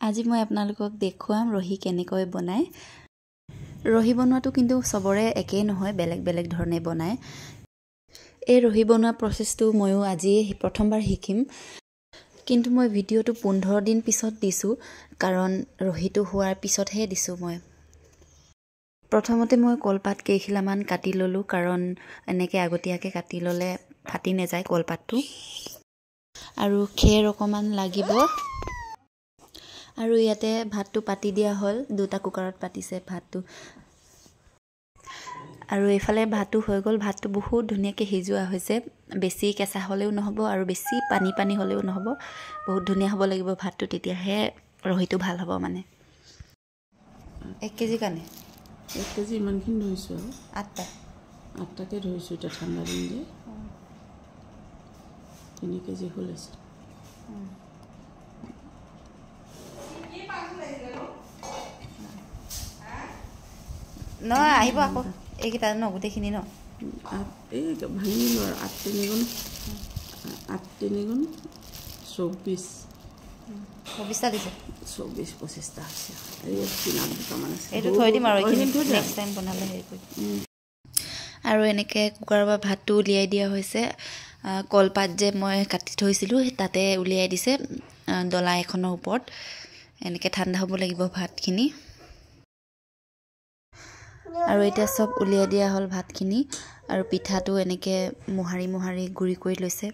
আজি মই আপোনালোকক দেখুৱাম ৰহি কেনেকৈ বনায়। ৰহি বনোৱাটো কিন্তু সবৰে একেই নহয়, বেলেগ বেলেগ ধৰণে বনায়। এই ৰহি বনোৱা প্ৰচেছটো ময়ো আজি প্ৰথমবাৰ শিকিম, কিন্তু মই ভিডিঅ'টো 15 দিন পিছত দিছোঁ, কাৰণ ৰহিটো হোৱাৰ পিছতহে দিছোঁ মই। প্ৰথমতে মই কলপাত কেইখিলামান কাটি ল'লোঁ, কাৰণ এনেকৈ আগতীয়াকৈ কাটি ল'লে ফাটি নাযায় কলপাতটো। আৰু খেৰ অকণমান লাগিব। আৰু ইয়াতে ভাতটো পাতি দিয়া হ'ল, 2টা কুকাৰত পাতিছে ভাতটো। আৰু এইফালে ভাতটো হৈ গ'ল। ভাতটো বহুত ধুনীয়াকৈ সিজোৱা হৈছে, বেছি কেঁচা হ'লেও নহ'ব আৰু বেছি পানী পানী হ'লেও নহ'ব, বহুত ধুনীয়া হ'ব লাগিব ভাতটো, তেতিয়াহে ৰহিটো ভাল হ'ব। মানে 1 কেজি কাৰণে 1 কেজি ইমানখিনি ধৰিছোঁ আৰু 8টাকে ধৰিছোঁ। এতিয়া ঠাণ্ডা দিন যে 3 কেজি হ'ল আছে। নহয় আহিব আকৌ এইকেইটা ন, গোটেইখিনি ন এই ভাঙি লো আৰু 8 3 গুণ 24টা দিছে, 24 25টা আছে। এই কিমান দুটামান আছে, এইটো থৈ দিম আৰু নেক্সট টাইম বনালে হেৰি কৰি। আৰু এনেকৈ কুকাৰৰ পৰা ভাতটো উলিয়াই দিয়া হৈছে। কলপাত যে মই কাটি থৈছিলোঁ তাতে উলিয়াই দিছে, ডলা এখনৰ ওপৰত। এনেকৈ ঠাণ্ডা হ'ব লাগিব ভাতখিনি। আৰু এতিয়া চব উলিয়াই দিয়া হ'ল ভাতখিনি, আৰু পিঠাটো এনেকৈ মোহাৰি মোহাৰি গুড়ি কৰি লৈছে।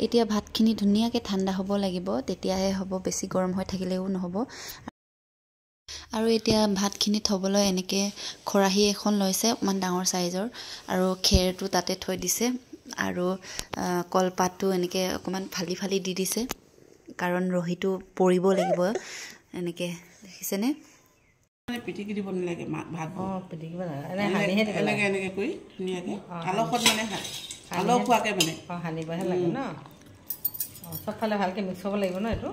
এতিয়া ভাতখিনি ধুনীয়াকৈ ঠাণ্ডা হ'ব লাগিব, তেতিয়াহে হ'ব, বেছি গৰম হৈ থাকিলেও নহ'ব। আৰু এতিয়া ভাতখিনি থ'বলৈ এনেকৈ খৰাহী এখন লৈছে, অকণমান ডাঙৰ চাইজৰ, আৰু খেৰটো তাতে থৈ দিছে। আৰু কলপাতটো এনেকৈ অকণমান ফালি ফালি দি দিছে, কাৰণ ৰহিটো পৰিব লাগিব। এনেকৈ দেখিছেনে? পিটিকি দিব নালাগে ভাত। পিটিকিব নালাগে, এনেকৈ কৰি ধুনীয়াকৈ আলসত, মানে আলস খোৱাকৈ, মানে সানিবহে লাগে ন। চবফালে ভালকৈ মিক্স হ'ব লাগিব ন। এইটো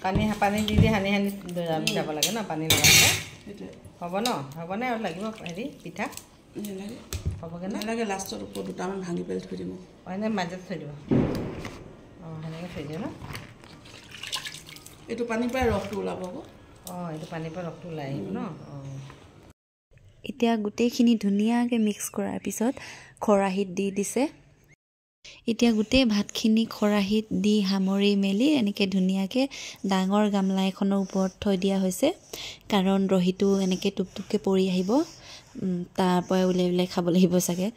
পানী দি সানি সানি যাব লাগে ন, পানী লগাকৈ। হ'ব ন, হ'বনে? আৰু লাগিব হেৰি পিঠা হ'বগৈ নালাগে। লাষ্টত ওপৰত 2টামান ভাঙি পেলাই থৈ দিম। এনেই মাজত থৈ দিব। সেনেকৈ থৈ দিওঁ ন। এইটো পানীৰ পৰাই ৰসটো ওলাব আকৌ। এইটো পানীৰ পৰা ৰসটো ওলাই আহিব ন। এতিয়া গোটেইখিনি ধুনীয়াকৈ মিক্স কৰাৰ পিছত খৰাহীত দি দিছে। এতিয়া গোটেই ভাতখিনি খৰাহীত দি সামৰি মেলি এনেকৈ ধুনীয়াকৈ ডাঙৰ গামলা এখনৰ ওপৰত থৈ দিয়া হৈছে, কাৰণ ৰহিটো এনেকৈ টুপটুপকৈ পৰি আহিব। তাৰ পৰা উলিয়াই উলিয়াই খাব লাগিব চাগে,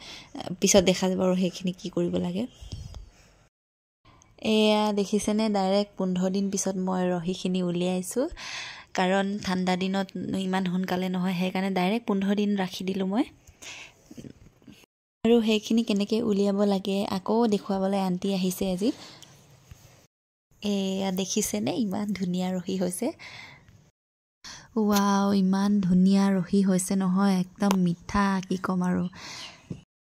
পিছত দেখা যাব আৰু সেইখিনি কি কৰিব লাগে। এয়া দেখিছেনে, ডাইৰেক্ট 15 দিন পিছত মই ৰহিখিনি উলিয়াইছোঁ, কাৰণ ঠাণ্ডা দিনত ইমান সোনকালে নহয়, সেইকাৰণে ডাইৰেক্ট 15 দিন ৰাখি দিলোঁ মই। আৰু সেইখিনি কেনেকৈ উলিয়াব লাগে আকৌ দেখুৱাবলৈ আণ্টি আহিছে আজি। এয়া দেখিছেনে, ইমান ধুনীয়া ৰহি হৈছে। ৱাও, ইমান ধুনীয়া ৰহি হৈছে নহয়, একদম মিঠা, কি ক'ম আৰু।